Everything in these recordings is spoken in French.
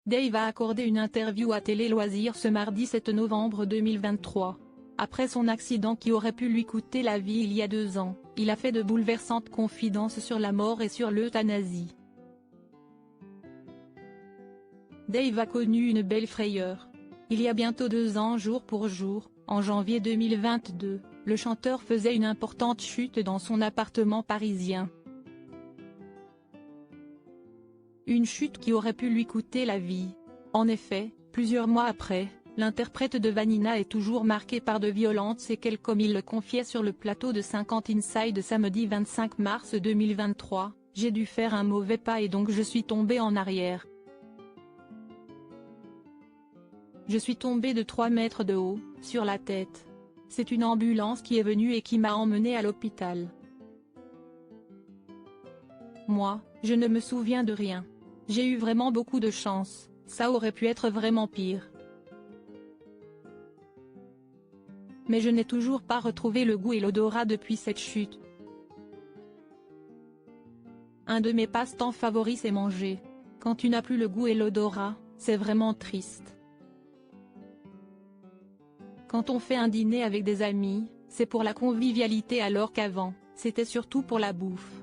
Dave a accordé une interview à Télé Loisirs ce mardi 7 novembre 2023. Après son accident qui aurait pu lui coûter la vie il y a 2 ans, il a fait de bouleversantes confidences sur la mort et sur l'euthanasie. Dave a connu une belle frayeur. Il y a bientôt 2 ans jour pour jour, en janvier 2022, le chanteur faisait une importante chute dans son appartement parisien. Une chute qui aurait pu lui coûter la vie. En effet, plusieurs mois après, l'interprète de Vanina est toujours marqué par de violentes séquelles comme il le confiait sur le plateau de 50 Inside samedi 25 mars 2023, « J'ai dû faire un mauvais pas et donc je suis tombé en arrière. Je suis tombé de 3 mètres de haut, sur la tête. C'est une ambulance qui est venue et qui m'a emmené à l'hôpital. Moi, je ne me souviens de rien. J'ai eu vraiment beaucoup de chance, ça aurait pu être vraiment pire. Mais je n'ai toujours pas retrouvé le goût et l'odorat depuis cette chute. Un de mes passe-temps favoris c'est manger. Quand tu n'as plus le goût et l'odorat, c'est vraiment triste. Quand on fait un dîner avec des amis, c'est pour la convivialité alors qu'avant, c'était surtout pour la bouffe.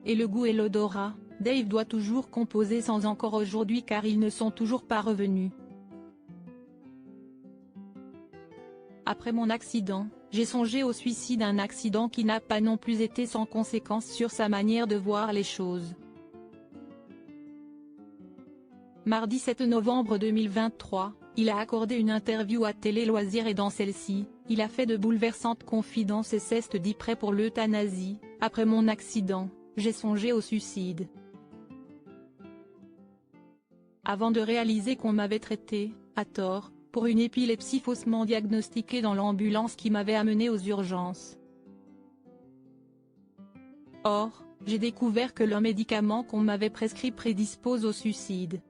Et le goût et l'odorat, Dave doit toujours composer sans encore aujourd'hui car ils ne sont toujours pas revenus. Après mon accident, j'ai songé au suicide, un accident qui n'a pas non plus été sans conséquences sur sa manière de voir les choses. Mardi 7 novembre 2023, il a accordé une interview à Télé Loisirs et dans celle-ci, il a fait de bouleversantes confidences et s'est dit prêt pour l'euthanasie. Après mon accident, j'ai songé au suicide. Avant de réaliser qu'on m'avait traité, à tort, pour une épilepsie faussement diagnostiquée dans l'ambulance qui m'avait amené aux urgences. Or, j'ai découvert que le médicament qu'on m'avait prescrit prédispose au suicide.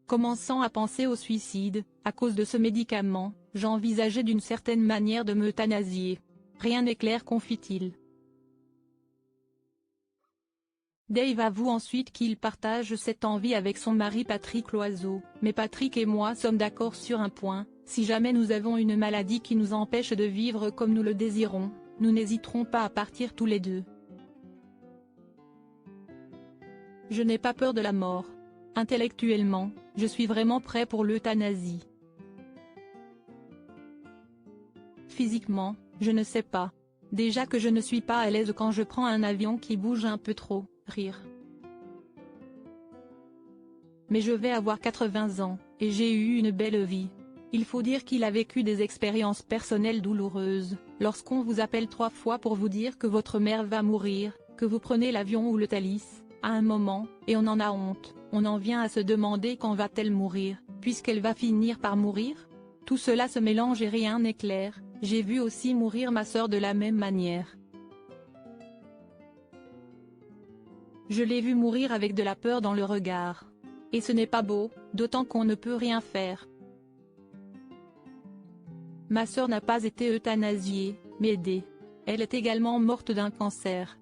Commençant à penser au suicide, à cause de ce médicament, j'envisageais d'une certaine manière de m'euthanasier. Rien n'est clair, confie-t-il. Dave avoue ensuite qu'il partage cette envie avec son mari Patrick Loiseau, mais Patrick et moi sommes d'accord sur un point, si jamais nous avons une maladie qui nous empêche de vivre comme nous le désirons, nous n'hésiterons pas à partir tous les deux. Je n'ai pas peur de la mort. Intellectuellement, je suis vraiment prêt pour l'euthanasie. Physiquement, je ne sais pas. Déjà que je ne suis pas à l'aise quand je prends un avion qui bouge un peu trop, rire. Mais je vais avoir 80 ans, et j'ai eu une belle vie. Il faut dire qu'il a vécu des expériences personnelles douloureuses. Lorsqu'on vous appelle 3 fois pour vous dire que votre mère va mourir, que vous prenez l'avion ou le Thalys, à un moment, et on en a honte, on en vient à se demander quand va-t-elle mourir, puisqu'elle va finir par mourir. Tout cela se mélange et rien n'est clair. J'ai vu aussi mourir ma sœur de la même manière. Je l'ai vue mourir avec de la peur dans le regard. Et ce n'est pas beau, d'autant qu'on ne peut rien faire. Ma sœur n'a pas été euthanasiée, mais aidée. Elle est également morte d'un cancer.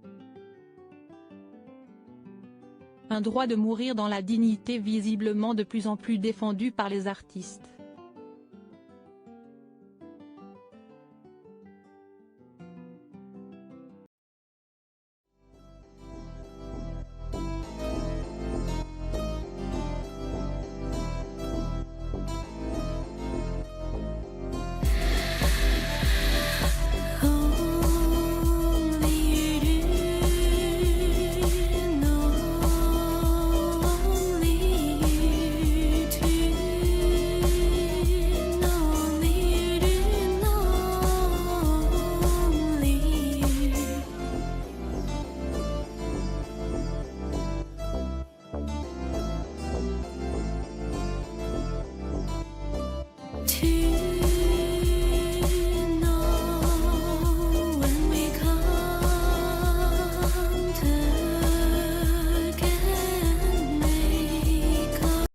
Un droit de mourir dans la dignité visiblement de plus en plus défendu par les artistes. To